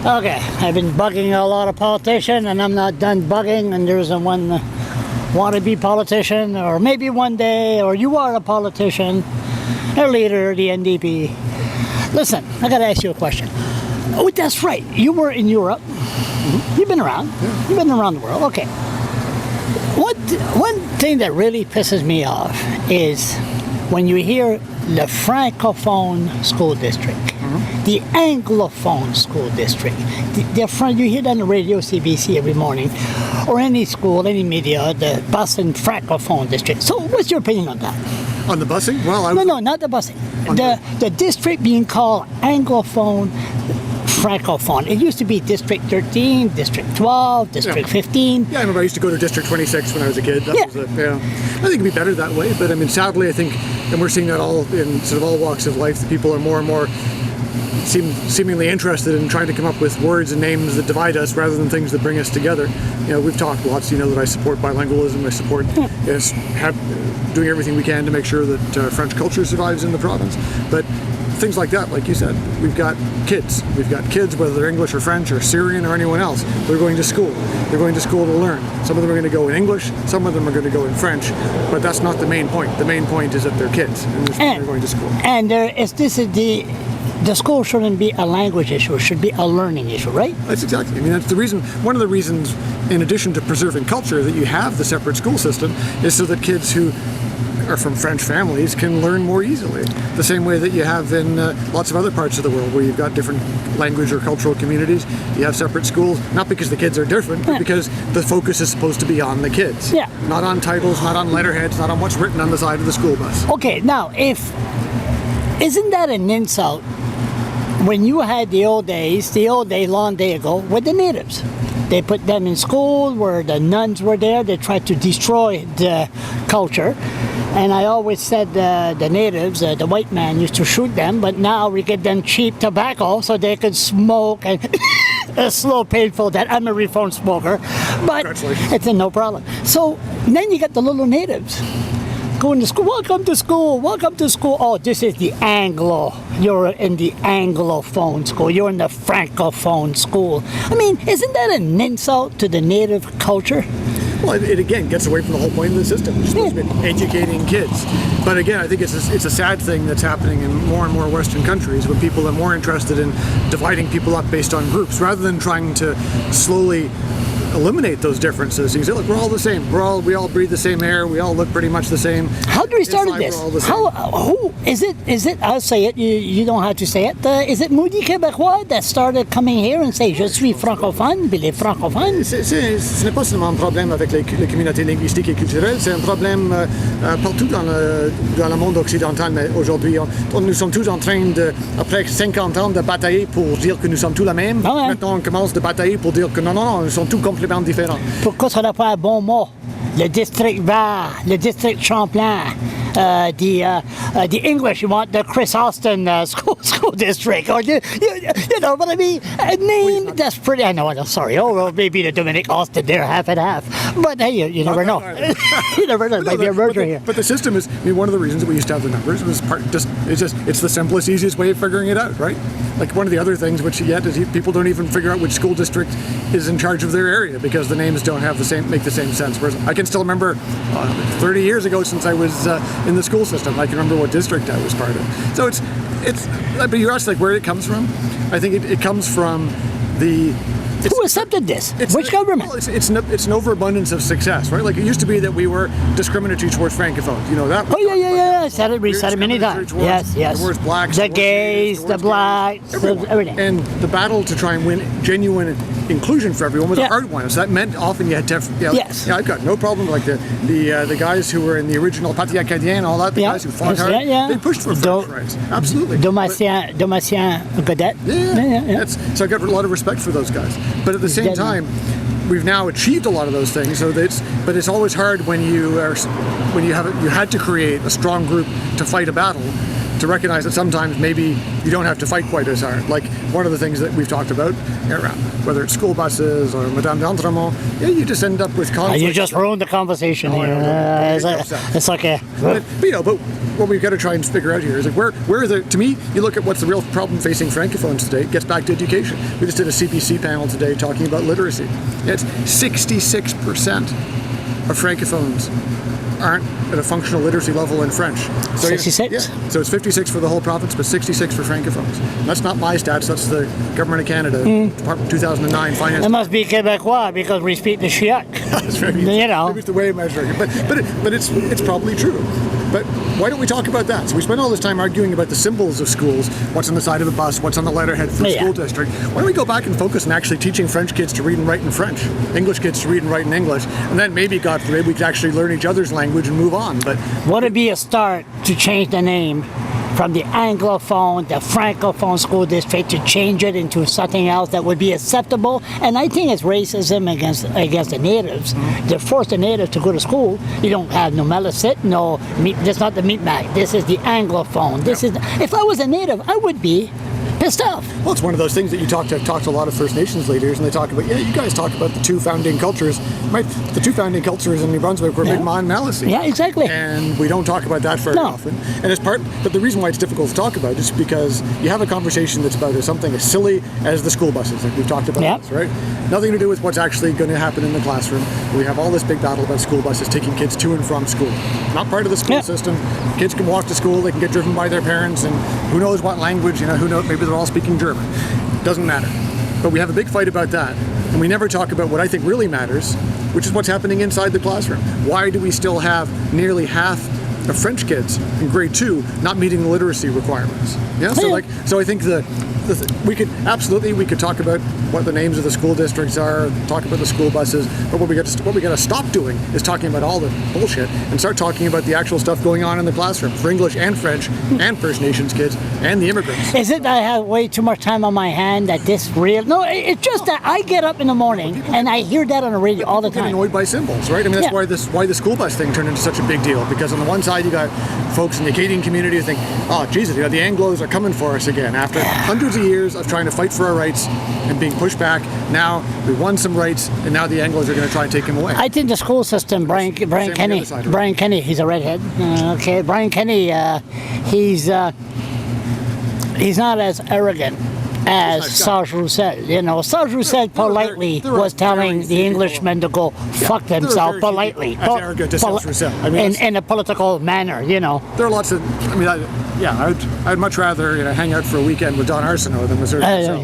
Okay, I've been bugging a lot of politicians, and I'm not done bugging, and there's one wannabe politician, or maybe one day, or you are a politician, a leader of the NDP. Listen, I gotta ask you a question. Oh, that's right, you were in Europe. Mm-hmm. You've been around. Yeah. You've been around the world. Okay. One thing that really pisses me off is when you hear the Francophone school district, the Anglophone school district. You hear that on the radio, CBC every morning, or any school, any media, the Boston Francophone district. So what's your opinion on that? On the busing? Well, No, not the busing. The district being called Anglophone Francophone. It used to be District 13, District 12, District 15. Yeah, I remember I used to go to District 26 when I was a kid. I think it'd be better that way, but I mean, sadly, I think, and we're seeing that all in sort of all walks of life, that people are more and more seemingly interested in trying to come up with words and names that divide us rather than things that bring us together. You know, we've talked lots, that I support bilingualism, I support doing everything we can to make sure that French culture survives in the province. But things like that, like you said, we've got kids. We've got kids, whether they're English or French or Syrian or anyone else. They're going to school. They're going to school to learn. Some of them are going to go in English, some of them are going to go in French, but that's not the main point. The main point is that they're kids and they're going to school. And the school shouldn't be a language issue, it should be a learning issue, right? That's exactly. I mean, that's the reason, one of the reasons, in addition to preserving culture, that you have the separate school system is so that kids who are from French families can learn more easily. The same way that you have in lots of other parts of the world where you've got different language or cultural communities. You have separate schools, not because the kids are different, but because the focus is supposed to be on the kids. Yeah. Not on titles, not on letterheads, not on what's written on the side of the school bus. Okay, now, isn't that an insult when you had the old days, long day ago, with the natives? They put them in school where the nuns were there. They tried to destroy the culture. And I always said the natives, the white man used to shoot them, but now we give them cheap tobacco so they could smoke and it's slow, painful that I'm a reform smoker, but it's a no problem. So then you got the little natives going to school. Welcome to school. Welcome to school. Oh, this is the You're in the Anglophone school. You're in the Francophone school. I mean, isn't that an insult to the native culture? Well, it again gets away from the whole point of the system, which is supposed to be educating kids. But again, I think it's a sad thing that's happening in more and more Western countries when people are more interested in dividing people up based on groups rather than trying to slowly eliminate those differences. You can say, look, we're all the same. We all breathe the same air. We all look pretty much the same. How do we start this? Who is it? I'll say it. You don't have to say it. Is it Moody Québécois that started coming here and say, je suis francophone, puis les francophones? Ce n'est pas seulement un problème avec les communautés linguistiques et culturelles, c'est un problème partout dans le monde occidental. Mais aujourd'hui, nous sommes tous en train après 50 ans de batailler pour dire que nous sommes tous la même. Maintenant, on commence de batailler pour dire que non, nous sommes tous complètement différents. Pourquoi ça n'a pas un bon mot? Le district Var, le district Champlain, the English, you want the Chris Austin school district, or you know what I mean? A name that's pretty. I know. Sorry. Oh, well, maybe the Dominic Austin there, half and half. But hey, you never know. You never know. Maybe a merger here. But the system is. I mean, one of the reasons that we used to have the numbers was it's the simplest, easiest way of figuring it out, right? Like one of the other things which yet is people don't even figure out which school district is in charge of their area because the names don't make the same sense. Whereas I can still remember 30 years ago since I was in the school system, I can remember what district I was part of. So it's but you asked like where it comes from. I think it comes from the. Who accepted this? Which government? Well, it's an overabundance of success, right? Like it used to be that we were discriminatory towards francophones. You know that? Oh yeah. I said it many times. Yes. Towards blacks, the gays, the blacks, everything. And the battle to try and win genuine inclusion for everyone was a hard one. So that meant often you had to. Yes. Yeah, I've got no problem like the guys who were in the original Parti Acadien and all that. The guys who fought hard. They pushed for French rights. Absolutely. Domitien Godet. Yeah. So I got a lot of respect for those guys. But at the same time, we've now achieved a lot of those things. But it's always hard when you had to create a strong group to fight a battle to recognize that sometimes maybe you don't have to fight quite as hard. Like one of the things that we've talked about, whether it's school buses or Madame d'Entremont, you just end up with conflict. You just ruined the conversation here. It's like a... But what we've got to try and figure out here is like where the, to me, you look at what's the real problem facing Francophones today, it gets back to education. We just did a CPC panel today talking about literacy. It's 66% of Francophones aren't at a functional literacy level in French. So 66? Yeah. So it's 56 for the whole province, but 66 for Francophones. And that's not my stats, that's the Government of Canada, Department 2009 Finance. It must be Quebecois because we speak the Chiac. That's right. You know. Maybe it's the way of measuring it. But it's probably true. But why don't we talk about that? So we spend all this time arguing about the symbols of schools, what's on the side of the bus, what's on the letterhead for the school district. Why don't we go back and focus on actually teaching French kids to read and write in French, English kids to read and write in English, and then maybe, God forbid, we could actually learn each other's language and move on. But would it be a start to change the name from the Anglophone, the Francophone school district, to change it into something else that would be acceptable? And I think it's racism against the natives. They force the natives to go to school. You don't have no melicit, no meat. That's not the meat bag. This is the Anglophone. This is. If I was a native, I would be pissed off. Well, it's one of those things that you talk to a lot of First Nations leaders, and they talk about, you guys talk about the two founding cultures. The two founding cultures in New Brunswick were Mi'kmaq and Maliseet. Yeah, exactly. And we don't talk about that very often. And it's but the reason why it's difficult to talk about is because you have a conversation that's about something as silly as the school buses, like we've talked about this, right? Nothing to do with what's actually going to happen in the classroom. We have all this big battle about school buses taking kids to and from school. Not part of the school system. Kids can walk to school, they can get driven by their parents, and who knows what language, who knows, maybe they're all speaking German. Doesn't matter. But we have a big fight about that. And we never talk about what I think really matters, which is what's happening inside the classroom. Why do we still have nearly half of French kids in grade 2 not meeting the literacy requirements? Yeah. So I think we could talk about what the names of the school districts are, talk about the school buses, but what we got to stop doing is talking about all the bullshit and start talking about the actual stuff going on in the classroom for English and French and First Nations kids and the immigrants. Is it that I have way too much time on my hand that this real? No, it's just that I get up in the morning and I hear that on the radio all the time. Get annoyed by symbols, right? I mean, that's why the school bus thing turned into such a big deal, because on the one side you got folks in the Acadian community who think, oh Jesus, the Anglos are coming for us again after hundreds of years of trying to fight for our rights and being pushed back. Now we won some rights, and now the Anglos are going to try and take them away. I think the school system, Brian Kenny, he's a redhead. Brian Kenny, he's not as arrogant as Serge Roussel. Serge Roussel politely was telling the Englishmen to go fuck themselves politely. As arrogant as Serge Roussel. In a political manner, There are lots of, I'd much rather hang out for a weekend with Don Arsenault than with Serge Roussel.